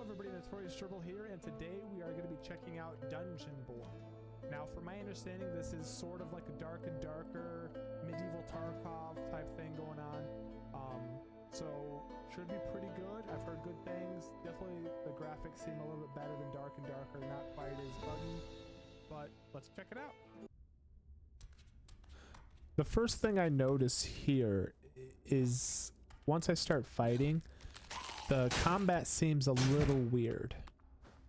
everybody, Notorious Dribble here, and today we are going to be checking out DungeonBorne. Now, from my understanding, this is sort of like a dark and darker medieval Tarkov type thing going on. So should be pretty good. I've heard good things. Definitely the graphics seem a little bit better than Dark and Darker, not quite as buggy, but let's check it out. The first thing I notice here is once I start fighting, the combat seems a little weird.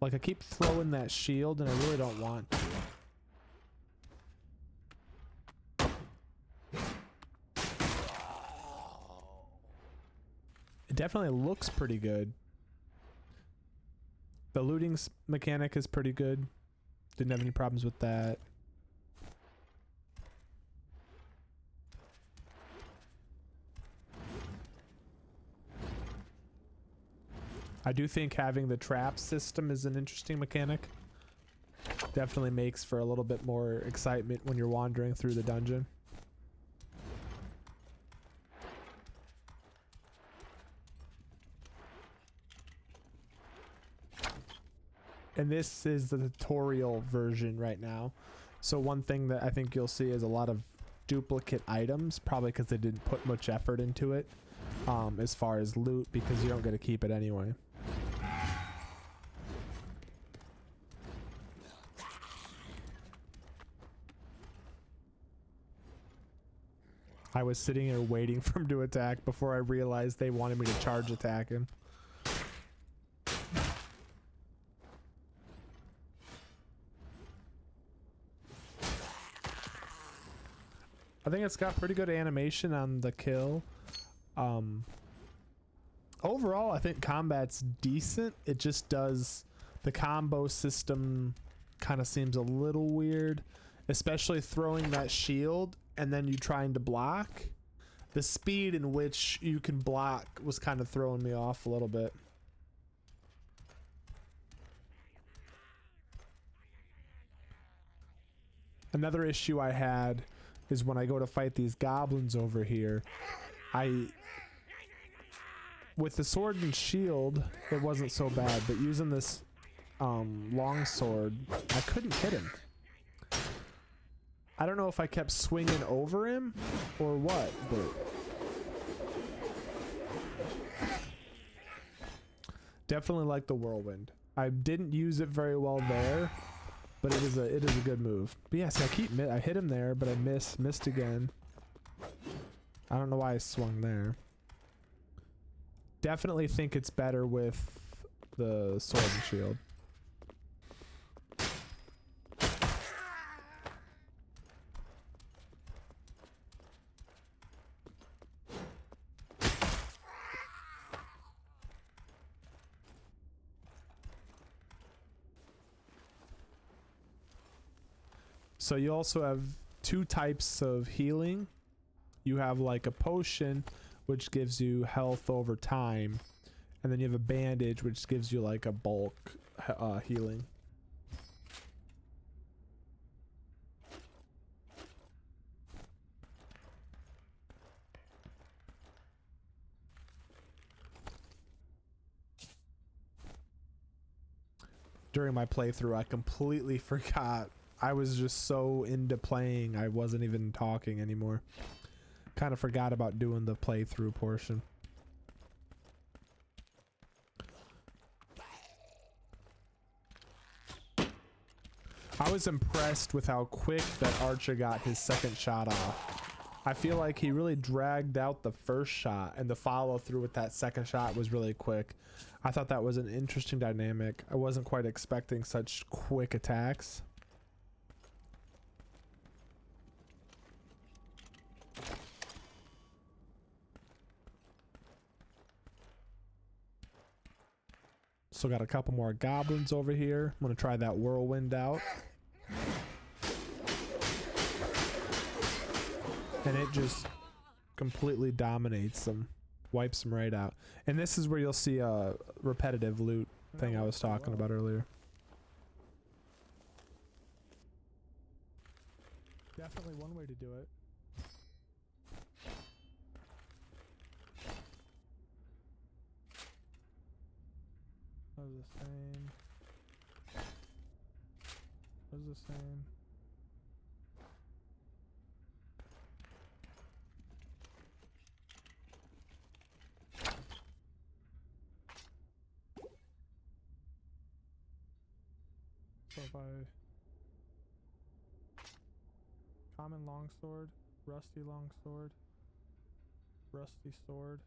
Like I keep throwing that shield and I really don't want to. It definitely looks pretty good. The looting mechanic is pretty good. Didn't have any problems with that. I do think having the trap system is an interesting mechanic. Definitely makes for a little bit more excitement when you're wandering through the dungeon. And this is the tutorial version right now. So one thing that I think you'll see is a lot of duplicate items, probably because they didn't put much effort into it as far as loot, because you don't get to keep it anyway. I was sitting here waiting for him to attack before I realized they wanted me to charge attack him. I think it's got pretty good animation on the kill. Overall, I think combat's decent. It just does, the combo system kind of seems a little weird, especially throwing that shield and then you trying to block. The speed in which you can block was kind of throwing me off a little bit. Another issue I had is when I go to fight these goblins over here, with the sword and shield, it wasn't so bad, but using this long sword, I couldn't hit him. I don't know if I kept swinging over him or what, but definitely like the whirlwind. I didn't use it very well there, but it is a good move. But yes, I hit him there, but I missed again. I don't know why I swung there. Definitely think it's better with the sword and shield. So you also have two types of healing. You have like a potion, which gives you health over time, and then you have a bandage, which gives you like a bulk healing. During my playthrough, I completely forgot. I was just so into playing, I wasn't even talking anymore. Kind of forgot about doing the playthrough portion. I was impressed with how quick that archer got his second shot off. I feel like he really dragged out the first shot, and the follow through with that second shot was really quick. I thought that was an interesting dynamic. I wasn't quite expecting such quick attacks. So got a couple more goblins over here. I'm gonna try that whirlwind out. And it just completely dominates them. Wipes them right out. And this is where you'll see a repetitive loot thing I was talking about earlier. Definitely one way to do it. Those are the same. Those are the same. So if I common longsword, rusty longsword, rusty sword.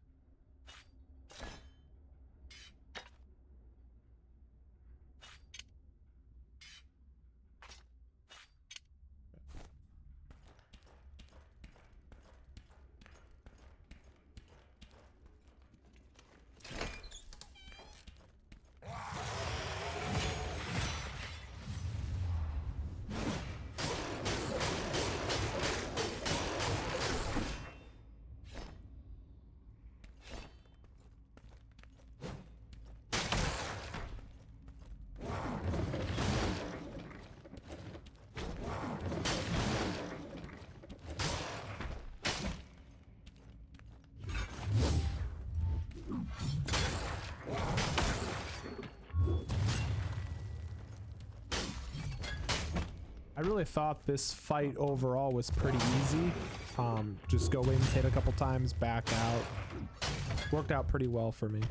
I really thought this fight overall was pretty easy. Just go in, hit a couple times, back out. Worked out pretty well for me.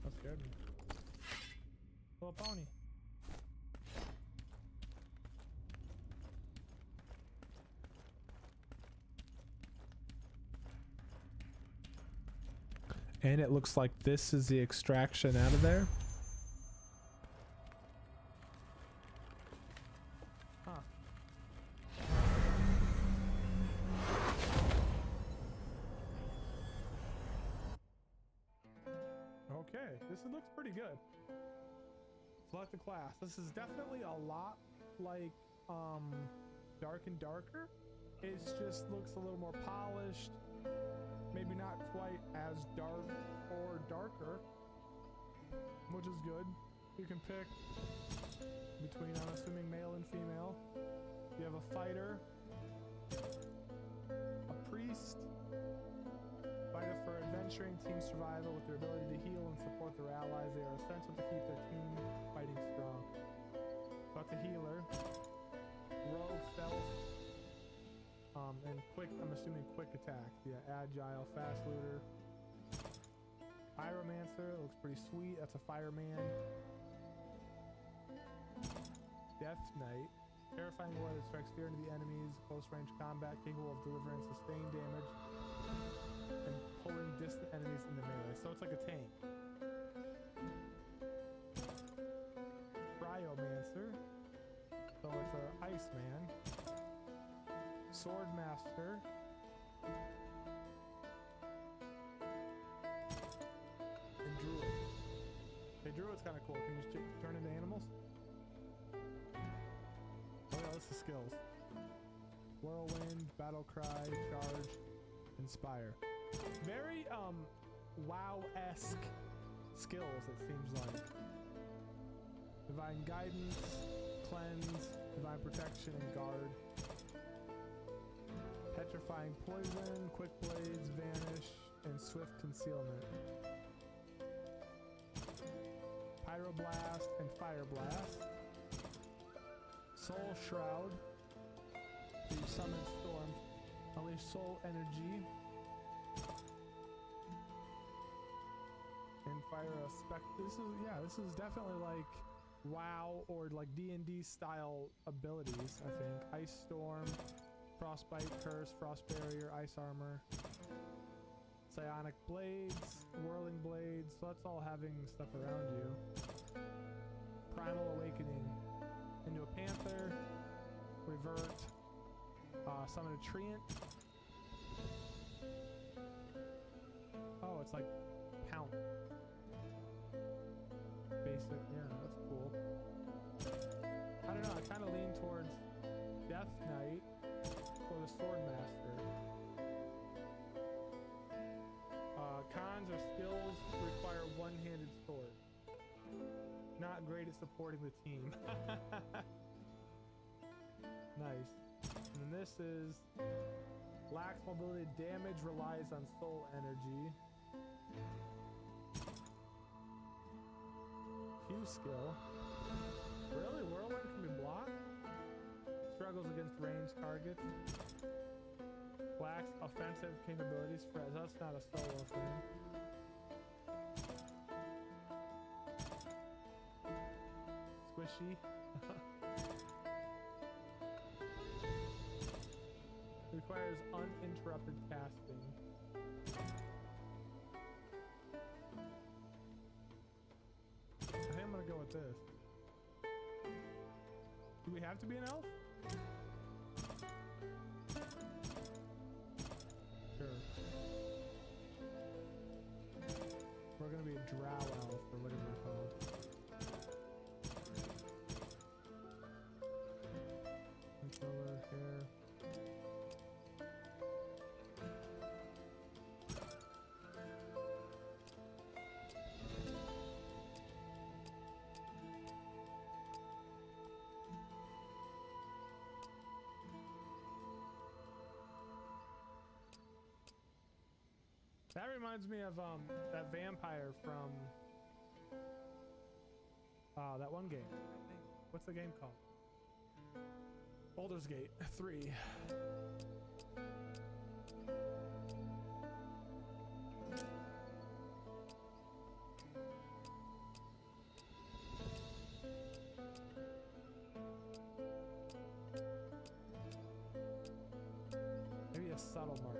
That scared me. Little pony. And it looks like this is the extraction out of there. Huh. Okay, this looks pretty good. Select a class. This is definitely a lot like Dark and Darker. It just looks a little more polished. Maybe not quite as dark or darker, which is good. You can pick between, I'm assuming, male and female. You have a fighter, a priest, fighter for adventuring team survival with their ability to heal and support their allies. They are essential to keep their team fighting strong. Got the healer, rogue, stealth, and quick, I'm assuming quick attack. Yeah, agile, fast looter. Pyromancer, looks pretty sweet. That's a fireman. Death Knight, terrifying warrior that strikes fear into the enemies. Close range combat, capable of delivering sustained damage and pulling distant enemies into melee. So it's like a tank. Cryomancer, so it's an Iceman. Swordmaster. And Druid. Hey, Druid's kind of cool. Can you turn into animals? Oh yeah, that's the skills. Whirlwind, Battle Cry, Charge, Inspire. Very, WoW-esque skills, it seems like. Divine Guidance, Cleanse, Divine Protection, and Guard. Petrifying Poison, Quick Blades, Vanish, and Swift Concealment. Pyroblast and Fire Blast. Soul Shroud. You summon Storm. Unleash Soul Energy. And fire a spec. This is definitely like WoW or like D&D style abilities, I think. Ice Storm. Frostbite, Curse, Frost Barrier, Ice Armor, Psionic Blades, Whirling Blades, so that's all having stuff around you. Primal Awakening, into a Panther, Revert, summon a Treant. Oh, it's like Pound. Basic, yeah, that's cool. I don't know, I kind of lean towards Death Knight. Or the Swordmaster. not great at supporting the team. Nice. And then this is lacks mobility, damage relies on soul energy. Q skill. Really? Whirlwind can be blocked? Struggles against ranged targets. Lacks offensive capabilities. That's not a solo thing. Squishy. Requires uninterrupted casting. I think I'm gonna go with this. Do we have to be an elf? Sure. We're gonna be a drow elf or whatever they're called. Controller here. That reminds me of that vampire from that one game. What's the game called? Baldur's Gate 3. Maybe a subtle mark.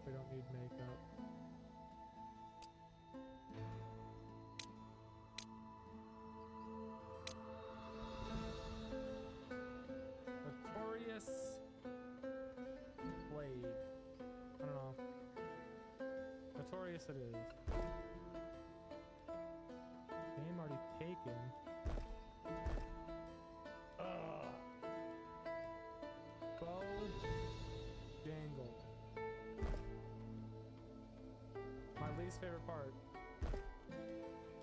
We don't need makeup. Notorious blade. I don't know. Notorious it is. Name already taken. Bow jangle. My least favorite part.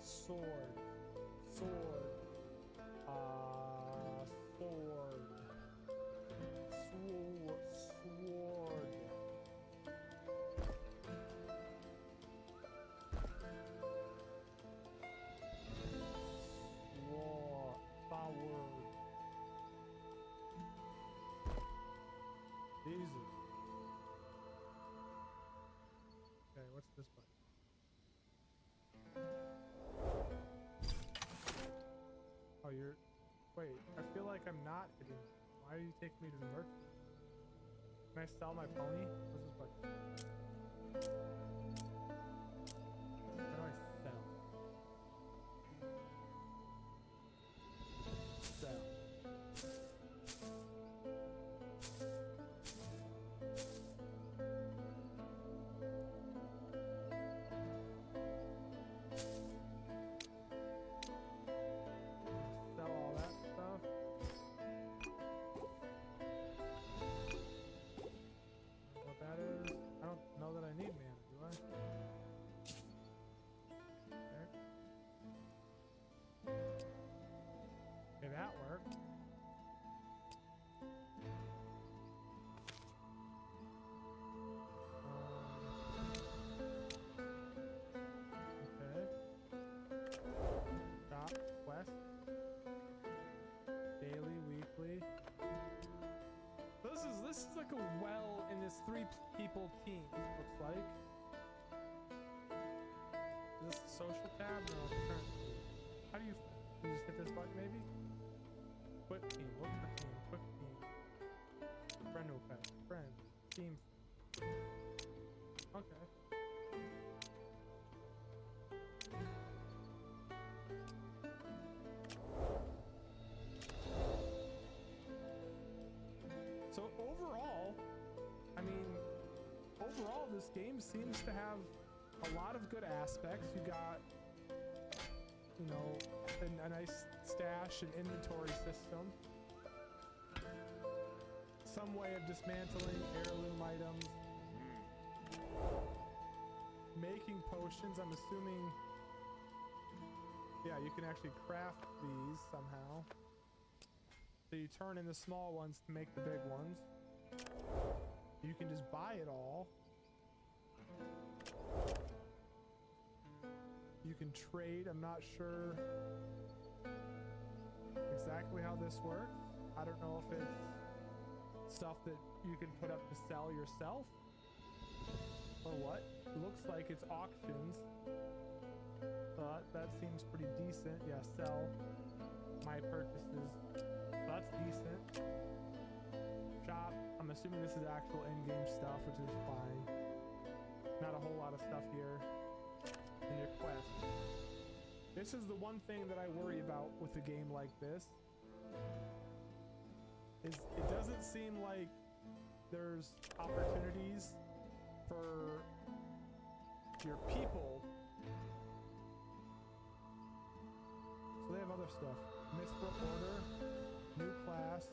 Sword. Sword. Sword. Sword. Power. Easy. Okay, what's this button? Oh, you're... Wait, I feel like I'm not hitting... Why are you taking me to the merchant? Can I sell my pony? What's this button? How do I sell? Sell. Sell all that stuff. What that is? I don't know that I need mana, do I? There. Okay, that worked. Okay. Stop. Quest. Daily, weekly. This is like a well in this people team, looks like. Is this a social tab? No, it's current team. How do you just hit this button maybe? Quick team, look for team, quick team. Friend request, friend, team. Okay. So overall, I mean, overall, this game seems to have a lot of good aspects. You got, you know, a nice stash and inventory system. Some way of dismantling heirloom items. Making potions, I'm assuming. Yeah, you can actually craft these somehow. So you turn in the small ones to make the big ones. You can just buy it all. You can trade. I'm not sure exactly how this works. I don't know if it's stuff that you can put up to sell yourself or what. It looks like it's auctions. That seems pretty decent. Yeah, sell my purchases. That's decent. Shop. I'm assuming this is actual in-game stuff, which is fine. Not a whole lot of stuff here in your quest. This is the one thing that I worry about with a game like this. Is it doesn't seem like there's opportunities for your people. So they have other stuff. Mithril Order, new class,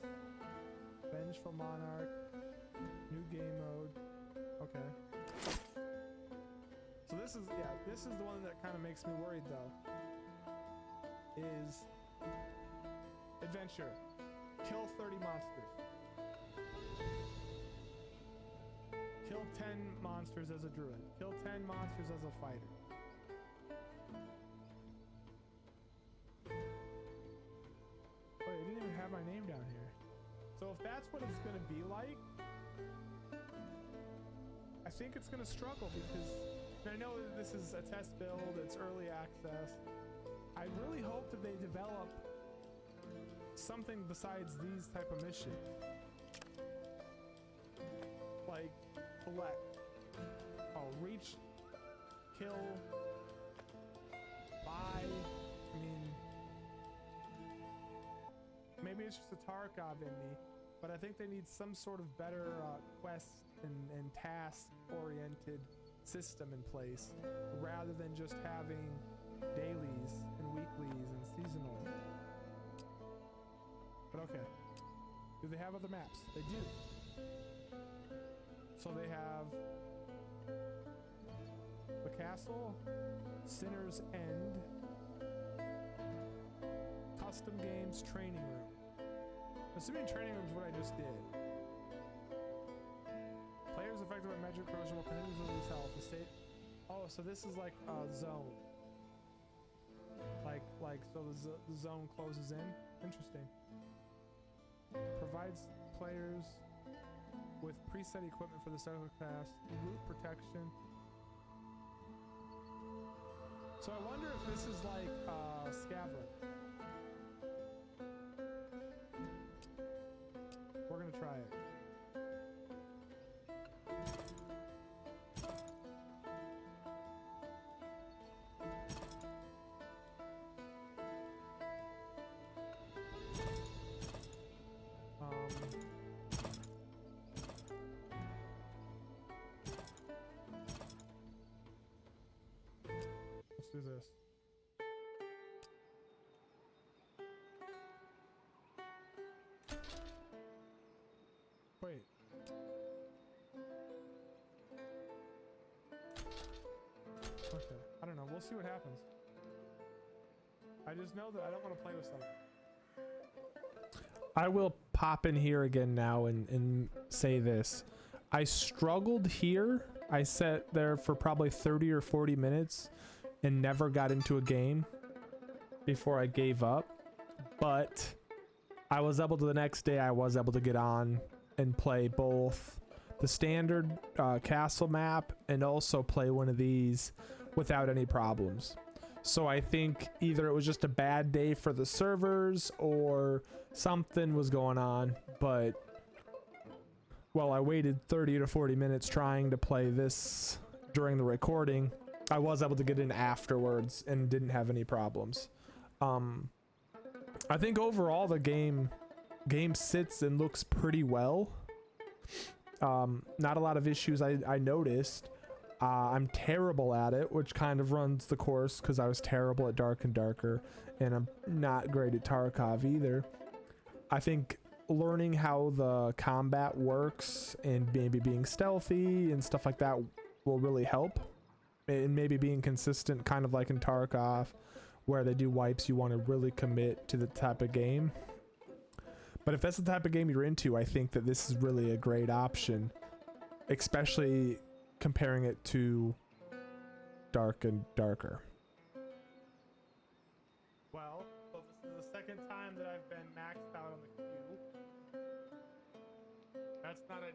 Vengeful Monarch, new game mode. Okay. So this is the one that kind of makes me worried though. Is adventure. Kill 30 monsters. Kill 10 monsters as a druid. Kill 10 monsters as a fighter. Wait, it didn't even have my name down here. So if that's what it's gonna be like, I think it's gonna struggle because I know that this is a test build, it's early access. I really hope that they develop something besides these type of missions. Like collect. Oh, reach, kill, buy. I mean, maybe it's just a Tarkov in me, but I think they need some sort of better quest and task-oriented system in place, rather than just having dailies and weeklies and seasonal. But okay. Do they have other maps? They do. So they have the castle, Sinner's End, custom games, training room. Assuming training room is what I just did. Players affected by magic corrosion will continue to lose health. The state. Oh, so this is like a zone. Like so the zone closes in. Interesting. Provides players with preset equipment for the second class, root protection. So I wonder if this is like Scavenger. We're gonna try it. Let's do this. Wait. Okay. I don't know. We'll see what happens. I just know that I don't want to play with something. I will pop in here again now and say this. I struggled here. I sat there for probably 30 or 40 minutes and never got into a game before I gave up. But I was able to, the next day, I was able to get on and play both the standard castle map and also play one of these without any problems. So I think either it was just a bad day for the servers or something was going on, but while I waited 30 to 40 minutes trying to play this during the recording, I was able to get in afterwards and didn't have any problems. I think overall the game sits and looks pretty well. Not a lot of issues I noticed. I'm terrible at it, which kind of runs the course because I was terrible at Dark and Darker, and I'm not great at Tarkov either. I think learning how the combat works and maybe being stealthy and stuff like that will really help. And maybe being consistent, kind of like in Tarkov, where they do wipes, you want to really commit to the type of game. But if that's the type of game you're into, I think that this is really a great option, especially comparing it to Dark and Darker. Well, so this is the second time that I've been maxed out on the queue. That's not a...